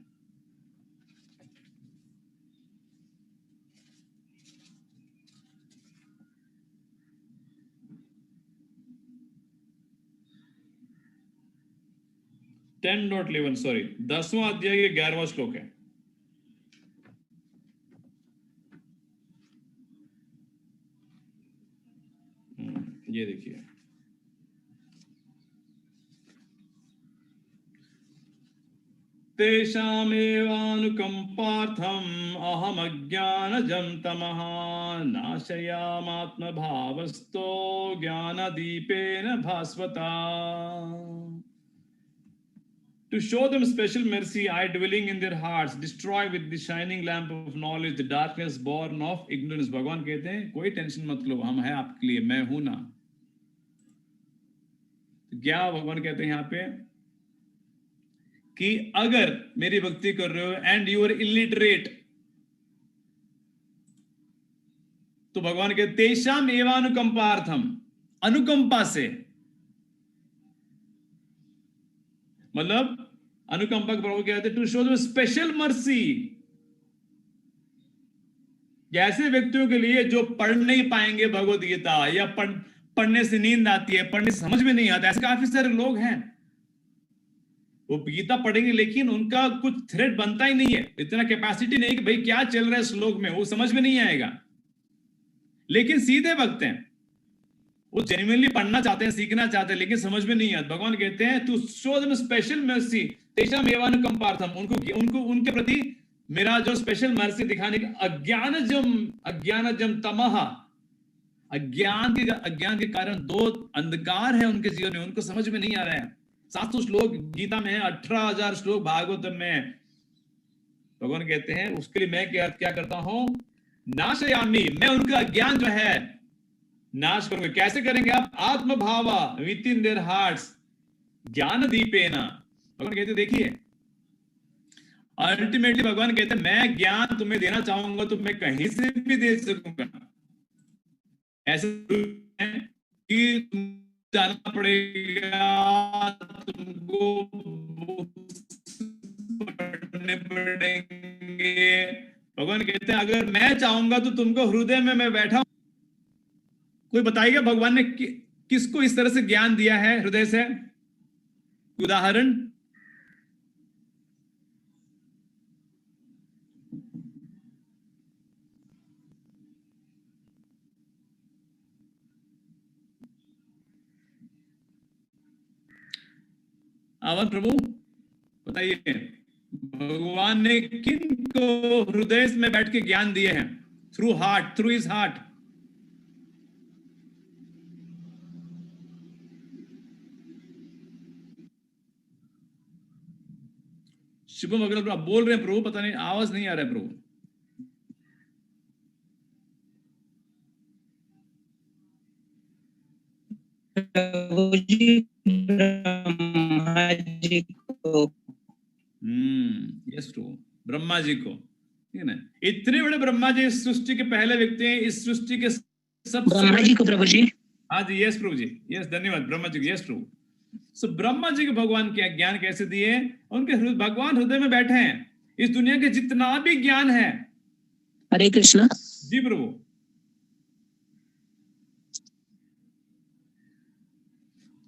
.11 sorry, 10वां अध्याय के 11वां श्लोक है। ये देखिए, तेषामेवानुकंपार्थम अहम अज्ञानजं तमः नाशयामात्मभावस्तो ज्ञानदीपेन भास्वता। To show them special mercy, I dwelling in their hearts, destroy with the shining lamp of knowledge the darkness born of ignorance. भगवान कहते हैं कोई टेंशन मत लो, हम हैं आपके लिए, मैं हूं ना। क्या भगवान कहते हैं यहाँ पे कि अगर मेरी भक्ति कर रहे हो एंड यू आर इलिटरेट, तो भगवान कहते तेषाम एवानुकंपार्थम, अनुकंपा से, मतलब अनुकंपा के प्रभु कहते हैं to show them special mercy, ऐसे व्यक्तियों के लिए जो पढ़ नहीं पाएंगे भगवत गीता, या पढ़ने से नींद आती है, पढ़ने से समझ में नहीं आता, ऐसे काफी सारे लोग हैं। वो गीता पढ़ेंगे लेकिन उनका कुछ थ्रेड बनता ही नहीं है, इतना कैपेसिटी नहीं कि भाई क्या चल रहा है श्लोक में, वो समझ में नहीं आएगा। लेकिन सीधे भक्त हैं, वो जेन्युइनली पढ़ना चाहते हैं, सीखना चाहते हैं, लेकिन समझ में नहीं आता। भगवान कहते हैं to show them special mercy तेषाम एवानुकंपार्थम, उनको उनके प्रति मेरा जो स्पेशल मर्सी दिखाने का, अज्ञानजम तमः, अज्ञान के कारण दो अंधकार है उनके जीवन में, उनको समझ में नहीं आ रहा है। 700 श्लोक गीता में है, 18,000 श्लोक भागवतम में। भगवान कहते हैं उसके लिए मैं क्या करता हूं, नाशयामी, मैं उनका अज्ञान जो है नाश करोगे। कैसे करेंगे आप, आत्मभावा विद इन देयर हार्ट्स ज्ञान दीपेना। भगवान कहते देखिए अल्टीमेटली भगवान कहते मैं ज्ञान तुम्हें देना चाहूंगा तो मैं कहीं से भी दे सकूंगा। ऐसे कि जाना पड़ेगा, तुमको पढ़ने पड़ेंगे। भगवान कहते हैं अगर मैं चाहूंगा तो तुमको हृदय में मैं बैठा। कोई बताइएगा भगवान ने किसको इस तरह से ज्ञान दिया है हृदय से, उदाहरण? आवन प्रभु बताइए, भगवान ने किन को हृदय में बैठ के ज्ञान दिए हैं? Through heart, through his heart. Shubham Agarwal आप बोल रहे हैं प्रभु, पता नहीं आवाज नहीं आ रहा है प्रभु। यस प्रभु, ब्रह्मा जी को, ठीक है ना? इतने बड़े ब्रह्मा जी इस सृष्टि के पहले व्यक्ति हैं, इस सृष्टि के सब ब्रह्मा जी को प्रभु जी। हाँ जी, यस प्रभु जी, यस धन्यवाद ब्रह्मा जी, यस प्रभु। सो ब्रह्मा जी को भगवान के ज्ञान कैसे दिए? उनके भगवान हृदय में बैठे हैं। इस दुनिया के जितना भी ज्ञान है, हरे कृष्णा जी प्रभु,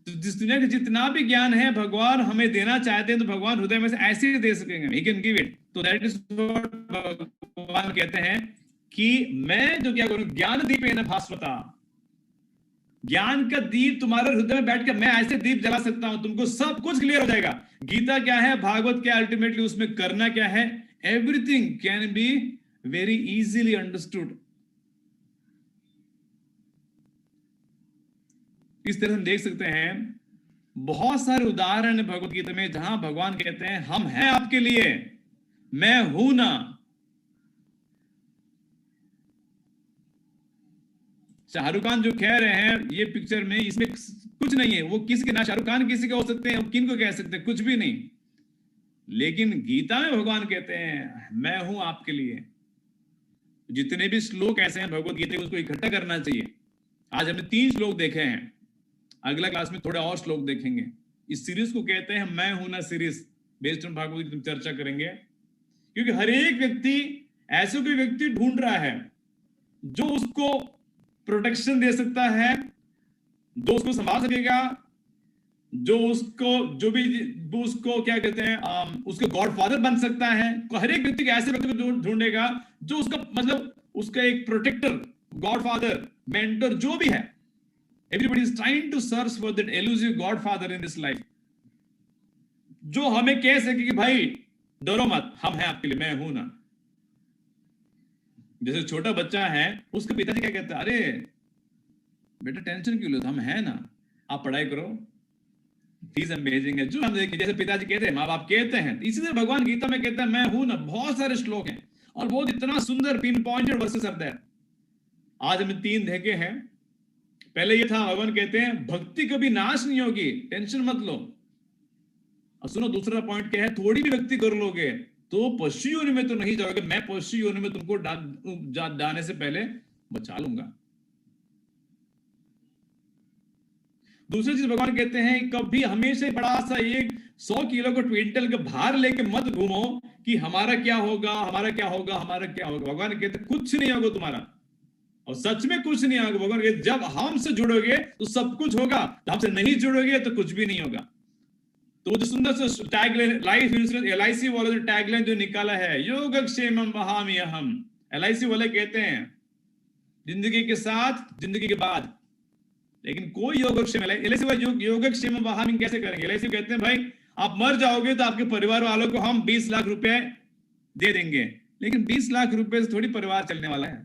जिस दुनिया के जितना भी ज्ञान है भगवान हमें देना चाहते हैं, तो भगवान हृदय में से ऐसे ही दे सकेंगे, he can give it। तो दैट इज व्हाट भगवान कहते हैं कि मैं जो क्या करूं, ज्ञान दीपेन भास्वता, ज्ञान का दीप तुम्हारे हृदय में बैठ के मैं ऐसे दीप जला सकता हूं, तुमको सब कुछ क्लियर हो जाएगा। गीता क्या है, भागवत क्या, अल्टीमेटली उसमें करना क्या है, everything can be very easily understood. इस तरह हम देख सकते हैं बहुत सारे उदाहरण है भगवत गीता में जहां भगवान कहते हैं हम हैं आपके लिए, मैं हूं ना। शाहरुख खान जो कह रहे हैं ये पिक्चर में, इसमें कुछ नहीं है, वो किसके, ना शाहरुख खान किसी का हो सकते हैं, किन को कह सकते हैं, कुछ भी नहीं। लेकिन गीता में भगवान कहते हैं मैं हूं आपके लिए। जितने भी श्लोक ऐसे हैं भगवत गीता, उसको इकट्ठा करना चाहिए। आज हमने 3 श्लोक देखे हैं, अगला क्लास में थोड़े और श्लोक देखेंगे। इस सीरीज को कहते हैं मैं हूं ना series, based on Bhagavad Gita चर्चा करेंगे। क्योंकि हर एक व्यक्ति ऐसे कोई व्यक्ति ढूंढ रहा है जो उसको प्रोटेक्शन दे सकता है, जो उसको संभाल सकेगा, जो उसको जो भी वो उसको क्या कहते हैं उसको गॉडफादर बन सकता है। हर एक व्यक्ति ऐसे व्यक्ति को ढूंढेगा जो उसका मतलब उसका एक प्रोटेक्टर, गॉडफादर, मेंटर जो भी है। Everybody is trying to search for that elusive godfather in this life, जो हमें कह सके कि भाई डरो मत, हम हैं आपके लिए, मैं हूं ना। जैसे छोटा बच्चा है, उसके पिताजी क्या कहते हैं, अरे बेटा टेंशन क्यों लो, हम हैं ना, आप पढ़ाई करो, He's amazing है। जो हम देखिए, जैसे पिताजी कहते हैं, माँ बाप कहते हैं, इसी तरह भगवान गीता में कहता है मैं हूं ना। बहुत सारे श्लोक हैं और बहुत इतना सुंदर पिन पॉइंटेड वर्सेस आते हैं। आज हमें 3 देखे हैं। पहले ये था, भगवान कहते हैं भक्ति कभी नाश नहीं होगी, टेंशन मत लो। और सुनो दूसरा पॉइंट क्या है, थोड़ी भी भक्ति कर लोगे तो पशु योनि में तो नहीं जाओगे, मैं पशु योनि में तुमको जाने से पहले बचा लूंगा। दूसरी चीज भगवान कहते हैं कभी हमेशा बड़ा सा एक 100 किलो का क्विंटल का भार लेके मत घूमो कि हमारा क्या होगा, हमारा क्या होगा, हमारा क्या होगा। भगवान कहते हैं कुछ नहीं होगा तुम्हारा, और सच में कुछ नहीं होगा। भगवान कहते जब हमसे जुड़ोगे तो सब कुछ होगा, हमसे नहीं जुड़ोगे तो कुछ भी नहीं होगा। तो जो सुंदर सा टैगलाइन लाइफ इंश्योरेंस LIC वाला जो टैगलाइन जो निकाला है, योगक्षेमं वहामि अहम। LIC वाले कहते हैं जिंदगी के साथ, जिंदगी के बाद। लेकिन कोई योगक्षेम LIC वाले योगक्षेमं वहामि कैसे करेंगे? LIC कहते हैं भाई आप मर जाओगे तो आपके परिवार वालों को हम 20 लाख रुपए दे देंगे। लेकिन 20 लाख रुपए से थोड़ी परिवार चलने वाला है,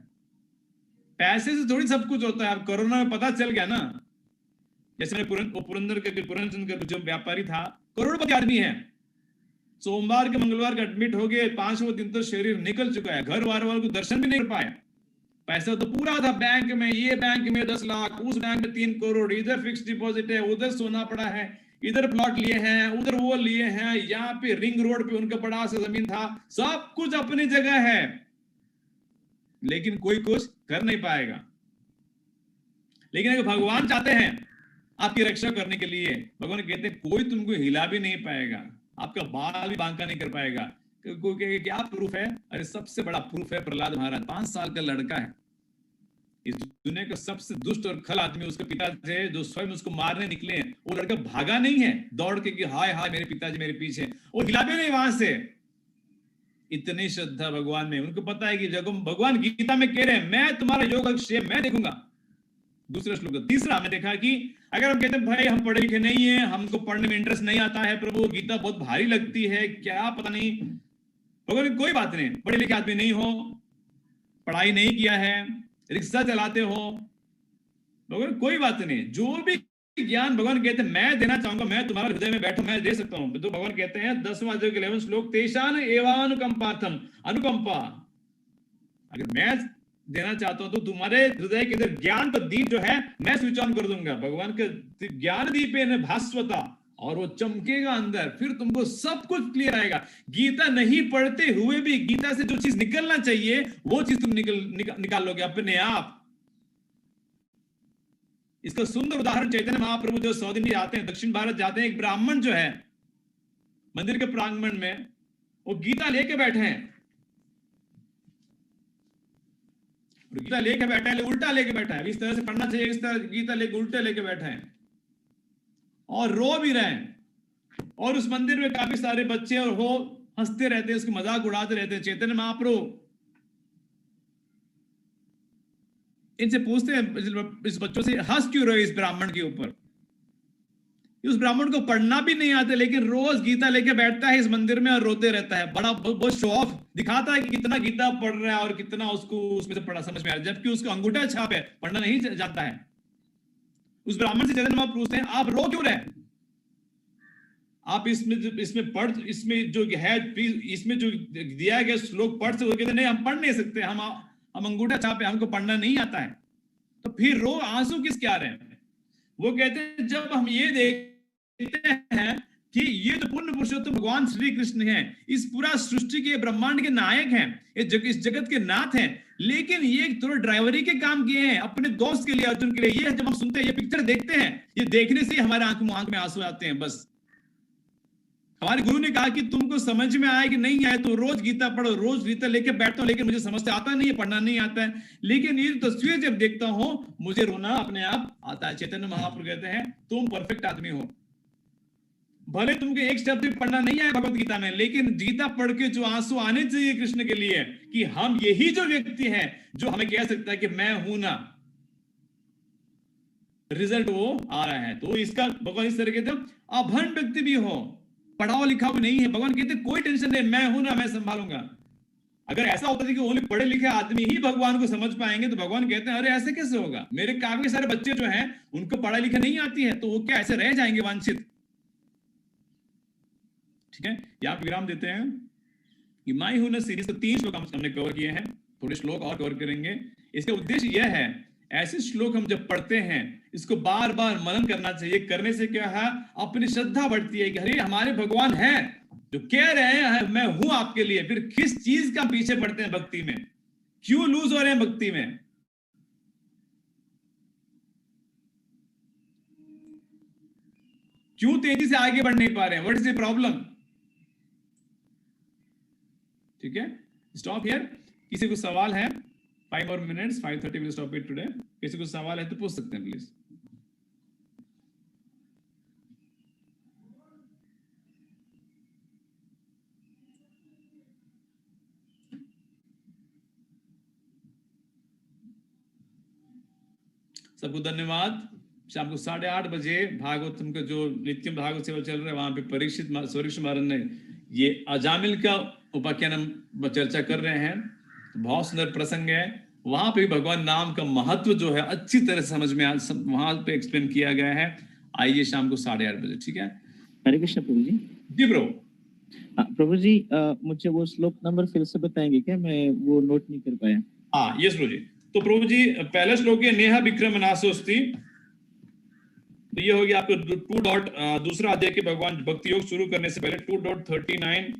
पैसे से थोड़ी सब कुछ होता है। अब कोरोना में पता चल गया ना, जैसे पुरंदर का जो व्यापारी था, करोड़पति आदमी है, सोमवार के मंगलवार का एडमिट हो गए, 5वें दिन तो शरीर निकल चुका है, घर वालों को दर्शन भी नहीं कर पाए। पैसा तो पूरा था बैंक में, ये बैंक में 10 लाख, उस बैंक में 3 करोड़, इधर फिक्स डिपॉजिट है, उधर सोना पड़ा है, इधर प्लॉट लिए हैं, उधर वो लिए हैं, यहाँ पे रिंग रोड पे उनका बड़ा सा जमीन था, सब कुछ अपनी जगह है, लेकिन कोई कुछ कर नहीं पाएगा। लेकिन अगर भगवान चाहते हैं आपकी रक्षा करने के लिए, भगवान कहते हैं कोई तुमको हिला भी नहीं पाएगा, आपका बाल भी बांका नहीं कर पाएगा। क्या प्रूफ है? अरे सबसे बड़ा प्रूफ है प्रहलाद महाराज, 5 साल का लड़का है, इस दुनिया का सबसे दुष्ट और खल आदमी उसके पिता थे जो स्वयं उसको मारने निकले हैं। वो लड़का भागा नहीं है दौड़ के कि हाय हाय मेरे पिताजी मेरे पीछे, वो हिला भी नहीं वहां से। इतनी श्रद्धा भगवान में, उनको पता है कि जब भगवान गीता में कह रहे हैं मैं तुम्हारा योगक्षेम मैं देखूंगा। दूसरा श्लोक। तीसरा हमने देखा कि अगर हम कहते हैं भाई हम पढ़े लिखे नहीं है, हमको पढ़ने में इंटरेस्ट नहीं आता है, प्रभु गीता बहुत भारी लगती है, क्या पता नहीं, भगवान कोई बात नहीं, पढ़े लिखे आदमी नहीं हो, पढ़ाई नहीं किया है, रिक्शा चलाते हो, भगवान कोई बात नहीं, जो भी ज्ञान भगवान कहते हैं मैं देना चाहूंगा, मैं तुम्हारा हृदय में बैठूं मैं दे सकता हूं। तो भगवान कहते हैं 10वां अध्याय के 11वां श्लोक, तेषान एवानुकंपार्थम, अनुकंपा अगर मैं देना चाहता हूं तो तुम्हारे हृदय के अंदर ज्ञान का दीप जो है मैं स्विच ऑन कर दूंगा। भगवान के ज्ञान दीप है भास्वता, और वो चमकेगा अंदर, फिर तुमको सब कुछ क्लियर आएगा। गीता नहीं पढ़ते हुए भी गीता से जो चीज निकलना चाहिए वो चीज तुम निकाल लोगे अपने आप। इसका सुंदर उदाहरण चैतन्य महाप्रभु जो 100 दिन जाते हैं, दक्षिण भारत जाते हैं, एक ब्राह्मण जो है मंदिर के प्रांगण में वो गीता लेके बैठे हैं, गीता लेके बैठा है, उल्टा लेके बैठा है, इस तरह से पढ़ना चाहिए, इस तरह गीता लेके उल्टे लेके बैठा है और रो भी रहे हैं। और उस मंदिर में काफी सारे बच्चे और वो हंसते रहते हैं, उसकी मजाक उड़ाते रहते हैं। चैतन्य महाप्रभु इनसे पूछते हैं इस बच्चों से, हंस क्यों रहे इस ब्राह्मण के ऊपर? उस ब्राह्मण को पढ़ना भी नहीं आता, लेकिन रोज गीता लेके बैठता है इस मंदिर में और रोते रहता है, बड़ा बहुत शो ऑफ दिखाता है कि कितना गीता पढ़ रहा है और कितना उसको उसमें से पढ़ा समझ में आ रहा है, जबकि उसका अंगूठा छाप है, पढ़ना नहीं जानता है। उस ब्राह्मण से चैतन्य महाप्रभु पूछते हैं आप रो क्यों रहे? आप इसमें पढ़, इसमें जो है इसमें जो दिया गया श्लोक पढ़ सकते? कहते नहीं हम पढ़ नहीं सकते, हम अंगूठा छापे, हमको पढ़ना नहीं आता है। तो फिर रो आंसू किसके आ रहे हैं? वो कहते हैं जब हम ये देखते हैं कि ये जो पूर्ण पुरुषोत्तम भगवान श्री कृष्ण हैं, इस पूरा सृष्टि के ब्रह्मांड के नायक हैं, इस जगत के नाथ हैं, लेकिन ये थोड़ा ड्राइवरी के काम किए हैं अपने दोस्त के लिए, अर्जुन के लिए। ये जब हम सुनते हैं, ये पिक्चर देखते हैं, ये देखने से हमारे आंख में आंसू आते हैं। बस हमारे गुरु ने कहा कि तुमको समझ में आए कि नहीं आए तो रोज गीता पढ़ो, रोज गीता लेके बैठता हूं, लेकिन मुझे समझ से आता नहीं है, पढ़ना नहीं आता है, लेकिन ये तस्वीर जब देखता हूं मुझे रोना अपने आप आता है। चैतन्य महाप्रभु कहते हैं तुम परफेक्ट आदमी हो, भले तुमको एक शब्द भी पढ़ना नहीं आया भगवत गीता में, लेकिन गीता पढ़ के जो आंसू आने चाहिए कृष्ण के लिए कि हम यही जो व्यक्ति है जो हमें कह सकता है कि मैं हूं ना, रिजल्ट वो आ रहा है। तो इसका भगवान इस तरह कहते अभन व्यक्ति भी हो, पढ़ा लिखा भी नहीं है, भगवान कहते कोई टेंशन नहीं, मैं हूं ना, मैं संभालूंगा। अगर ऐसा होता है कि ओनली पढ़े लिखे आदमी ही भगवान को समझ पाएंगे तो भगवान कहते हैं अरे ऐसे कैसे होगा, मेरे काफी सारे बच्चे जो हैं उनको पढ़ाई लिखा नहीं आती है, तो वो क्या ऐसे रह जाएंगे वांछित? ठीक है, यहाँ पे विराम देते हैं कि माई हूनर सीरीज के 3 श्लोक हमने कवर किए हैं, थोड़े श्लोक और कवर करेंगे। इसका उद्देश्य यह है, ऐसे श्लोक हम जब पढ़ते हैं इसको बार बार मनन करना चाहिए। करने से क्या है, अपनी श्रद्धा बढ़ती है कि अरे हमारे भगवान हैं जो कह रहे हैं मैं हूं आपके लिए। फिर किस चीज का पीछे पड़ते हैं भक्ति में, क्यों लूज हो रहे हैं भक्ति में? क्यों तेजी से आगे बढ़ नहीं पा रहे हैं? What is the problem? ठीक है, स्टॉप हियर। किसी को सवाल है? 5 more minutes, 5:30 will stop it today. किसी को सवाल है तो पूछ सकते हैं प्लीज। सबको धन्यवाद। शाम को 8:30 बजे भागवतम का जो नित्यम भागवत सेवा चल रहा है वहां पे परीक्षित महाराज ने ये अजामिल का उपाख्यान चर्चा कर रहे हैं, तो बहुत सुंदर प्रसंग है। वहां पे भगवान नाम का महत्व जो है अच्छी तरह समझ में वहां पे एक्सप्लेन किया गया है। आइए शाम को 8:30 बजे, ठीक है। हरे कृष्ण प्रभु जी। जी प्रभु। प्रभु जी मुझे वो श्लोक नंबर फिर से बताएंगे क्या, मैं वो नोट नहीं कर पाया। हाँ यस प्रभु जी। तो प्रभु जी पहला श्लोक है नेहा विक्रम नासोस्ति, तो ये हो गया आपको दूसरा अध्याय के भगवान भक्ति योग शुरू करने से पहले 2.39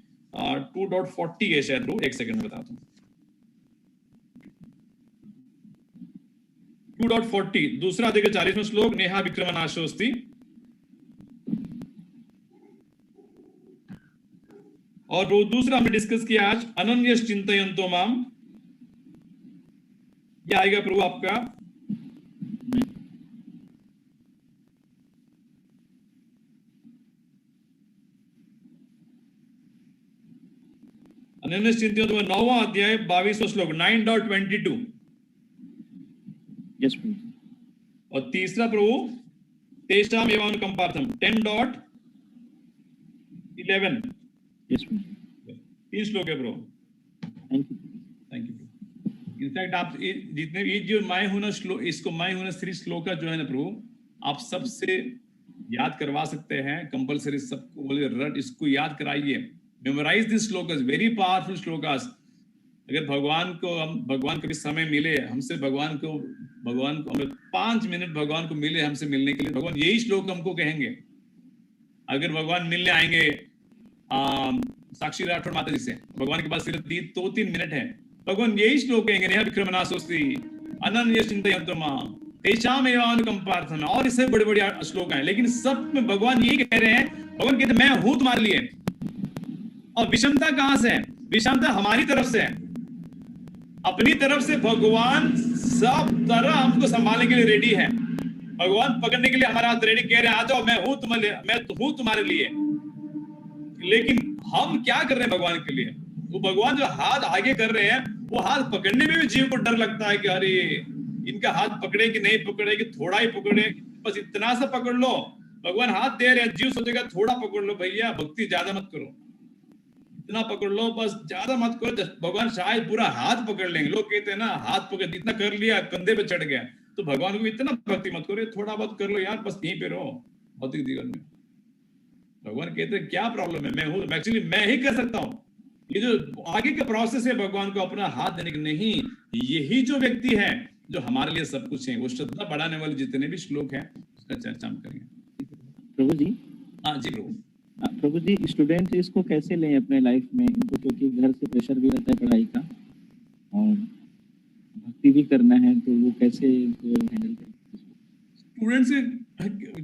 2.40 है शायद। एक सेकंड में बताता हूँ। 2.40 दूसरा अध्याय का 40वां श्लोक नेहा विक्रम नाशोस्ति। और वो दूसरा हमने डिस्कस किया आज अनन्य चिंतयन्तो माम, ये आएगा प्रभु आपका अनन्य चिंतयन्तो माम 9वां अध्याय 22वां श्लोक 9.22। यस प्रभु। और तीसरा प्रभु तेषाम एवानुकंपार्थम 10.11। यस प्रभु। 3 श्लोक है प्रभु। Thank you. Thank you. In fact आप जितने भी जो माय हूनर श्लोक, इसको माय हूनर श्री श्लोक जो है ना प्रभु, आप सबसे याद करवा सकते हैं कंपलसरी। सबको बोले रट, इसको याद कराइए, memorise this shlokas, very powerful shlokas. अगर भगवान कभी समय मिले हमसे, भगवान को 5 मिनट भगवान को मिले हमसे मिलने के लिए, भगवान यही श्लोक हमको कहेंगे। अगर भगवान मिलने आएंगे साक्षी राठौर माता जी से, भगवान के पास सिर्फ 2-3 मिनट है, भगवान यही श्लोक कहेंगे नेहा विक्रमनासोस्ति अनन्य चिंतयन्तो माम तेषाम एवानुकंपार्थम। और इससे बड़े बड़े श्लोक हैं, लेकिन सब में भगवान यही कह रहे हैं। भगवान कहते मैं हूं तुम्हारे लिए। और विषमता कहां से है? विषमता हमारी तरफ से है। अपनी तरफ से भगवान सब तरह हमको संभालने के लिए रेडी है। भगवान पकड़ने के लिए हमारा हाथ रेडी, कह रहे हैं आ जाओ, मैं हूं तुम्हारे लिए। लेकिन हम क्या कर रहे हैं भगवान के लिए? वो भगवान जो हाथ आगे कर रहे हैं, वो हाथ पकड़ने में भी जीव को डर लगता है कि अरे इनका हाथ पकड़े कि नहीं पकड़े, कि थोड़ा ही पकड़े, बस इतना सा पकड़ लो। भगवान हाथ दे रहे हैं, जीव सोचेगा थोड़ा पकड़ लो भैया, भक्ति ज्यादा मत करो, इतना पकड़ लो, बस ज्यादा मत करो। भगवान शायद पूरा हाथ पकड़ लेंगे। लोग कहते हैं ना हाथ पकड़, इतना कर लिया कंधे पे चढ़ गया, तो भगवान को इतना भक्ति मत करो, थोड़ा बहुत कर लो यार, बस यहीं पे रहो भौतिक जीवन में। भगवान कहते हैं क्या प्रॉब्लम है, मैं हूं, एक्चुअली मैं ही कर सकता हूं। ये जो आगे का प्रोसेस है भगवान को अपना हाथ देने की, नहीं, यही जो व्यक्ति है जो हमारे लिए सब कुछ है। वो श्रद्धा बढ़ाने वाले जितने भी श्लोक हैं उसका चर्चा हम करेंगे। प्रभु जी। हाँ जी प्रभु। प्रभु जी स्टूडेंट इसको कैसे लें अपने लाइफ में, इनको क्योंकि घर से प्रेशर भी रहता है पढ़ाई का और भक्ति भी करना है, तो वो कैसे हैंडल करें? स्टूडेंट्स से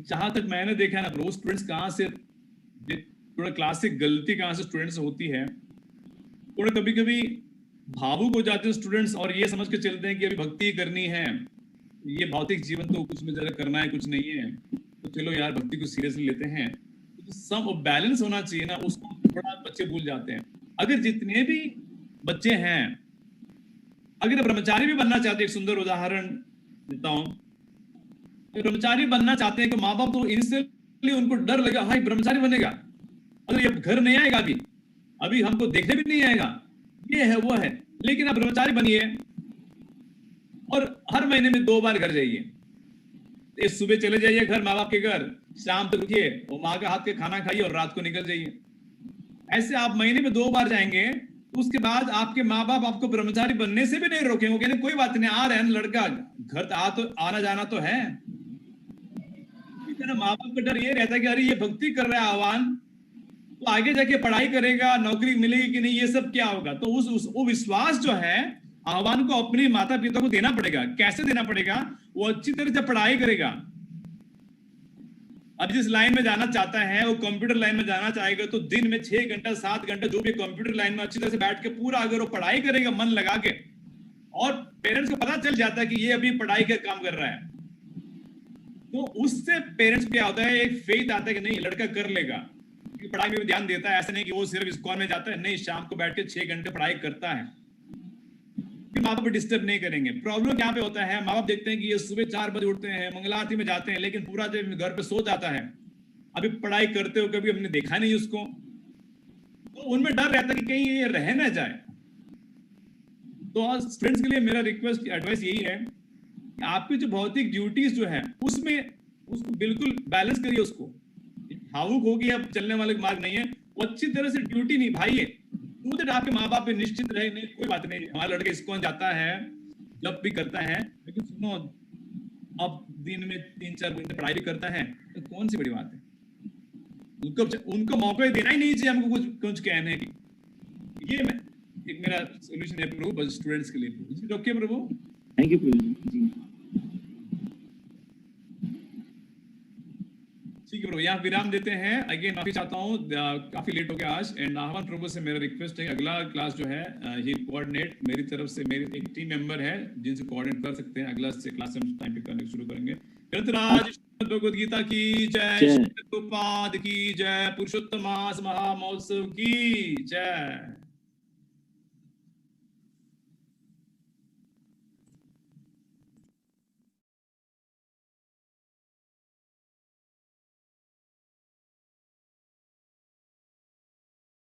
जहां तक मैंने देखा ना प्रभु, स्टूडेंट्स कहाँ से थोड़ा क्लासिक गलती कहाँ से स्टूडेंट्स होती है, थोड़ा कभी कभी भावुक हो जाते हैं स्टूडेंट्स और ये समझ के चलते हैं कि अभी भक्ति करनी है, ये भौतिक जीवन तो कुछ में ज्यादा करना है, कुछ नहीं है, तो चलो यार भक्ति को सीरियसली लेते हैं। तो सब बैलेंस होना चाहिए ना, उसको थोड़ा बच्चे भूल जाते हैं। अगर जितने भी बच्चे हैं, अगर ब्रह्मचारी भी बनना चाहते हैं, एक सुंदर उदाहरण देता हूं, ब्रह्मचारी बनना चाहते हैं तो माँ बाप तो इनिशियली उनको डर लगा, हाँ ब्रह्मचारी बनेगा, अगर ये घर नहीं आएगा, अभी हमको देखने भी नहीं आएगा, ये है वो है। लेकिन आप ब्रह्मचारी बनिए और हर महीने में 2 बार घर जाइए। सुबह चले जाइए घर, माँ बाप के घर, शाम तक रुकिए, वो माँ का हाथ के खाना खाइए और रात को निकल जाइए। ऐसे आप महीने में 2 बार जाएंगे, तो उसके बाद आपके माँ बाप आपको ब्रह्मचारी बनने से भी नहीं रोकेंगे, कहते कोई बात नहीं, आ रहे हैं लड़का, घर तो आना जाना तो है। माँ बाप का डर ये रहता है कि अरे ये भक्ति कर रहा है आह्वान, तो आगे जाके पढ़ाई करेगा, नौकरी मिलेगी कि नहीं, ये सब क्या होगा। तो वो विश्वास जो है आह्वान को अपने माता पिता को देना पड़ेगा। कैसे देना पड़ेगा? वो अच्छी तरह से पढ़ाई करेगा। अब जिस लाइन में जाना चाहता है, वो कंप्यूटर लाइन में जाना चाहेगा, तो दिन में 6 घंटा 7 घंटा जो भी कंप्यूटर लाइन में अच्छी तरह से बैठ के पूरा अगर वो पढ़ाई करेगा मन लगा के, और पेरेंट्स को पता चल जाता है कि ये अभी पढ़ाई का काम कर रहा है, तो उससे पेरेंट्स क्या होता है, एक फेथ आता है कि नहीं लड़का कर लेगा, कि पढ़ाई में भी ध्यान देता है। ऐसा नहीं कि वो सिर्फ इस्कॉन में जाता है, नहीं, शाम को बैठ के 6 घंटे पढ़ाई करता है। माँ बाप डिस्टर्ब नहीं करेंगे। प्रॉब्लम क्या पे होता है, माँ बाप देखते हैं कि ये सुबह 4 बजे उठते हैं, मंगला आरती में जाते हैं, लेकिन पूरा दिन घर पे सो जाता है, अभी पढ़ाई करते हो कभी हमने देखा नहीं उसको, तो उनमें डर रहता है कि कहीं ये रह ना जाए। तो स्टूडेंट्स के लिए मेरा रिक्वेस्ट एडवाइस यही है, आपकी जो भौतिक ड्यूटीज जो है उसमें उसको बिल्कुल बैलेंस करिए। उसको भावुक होगी, अब चलने वाले मार्ग नहीं है, वो अच्छी तरह से ड्यूटी निभाइए। आपके माँ बाप पे निश्चित रहे, नहीं कोई बात नहीं, हमारा लड़का इस्कॉन जाता है, जब भी करता है, लेकिन सुनो अब दिन में 3-4 घंटे पढ़ाई भी करता है, तो कौन सी बड़ी बात है। उनको मौका देना ही नहीं चाहिए हमको कुछ कहने की। ये एक मेरा सोल्यूशन है प्रभु, बस स्टूडेंट्स के लिए। ओके प्रभु, थैंक यू प्रभु जी। ठीक है प्रभु, यहाँ विराम देते हैं। अगेन माफी चाहता हूँ, काफी लेट हो गया आज। एंड आह्वान प्रभु से मेरा रिक्वेस्ट है, अगला क्लास जो है ये कोऑर्डिनेट मेरी तरफ से, मेरे एक टीम मेंबर है जिनसे कोऑर्डिनेट कर सकते हैं। अगला से क्लास हम टाइम पे करने शुरू करेंगे। ग्रंथराज भगवद गीता की जय, प्रभुपाद की जय, पुरुषोत्तम मास महामहोत्सव की जय।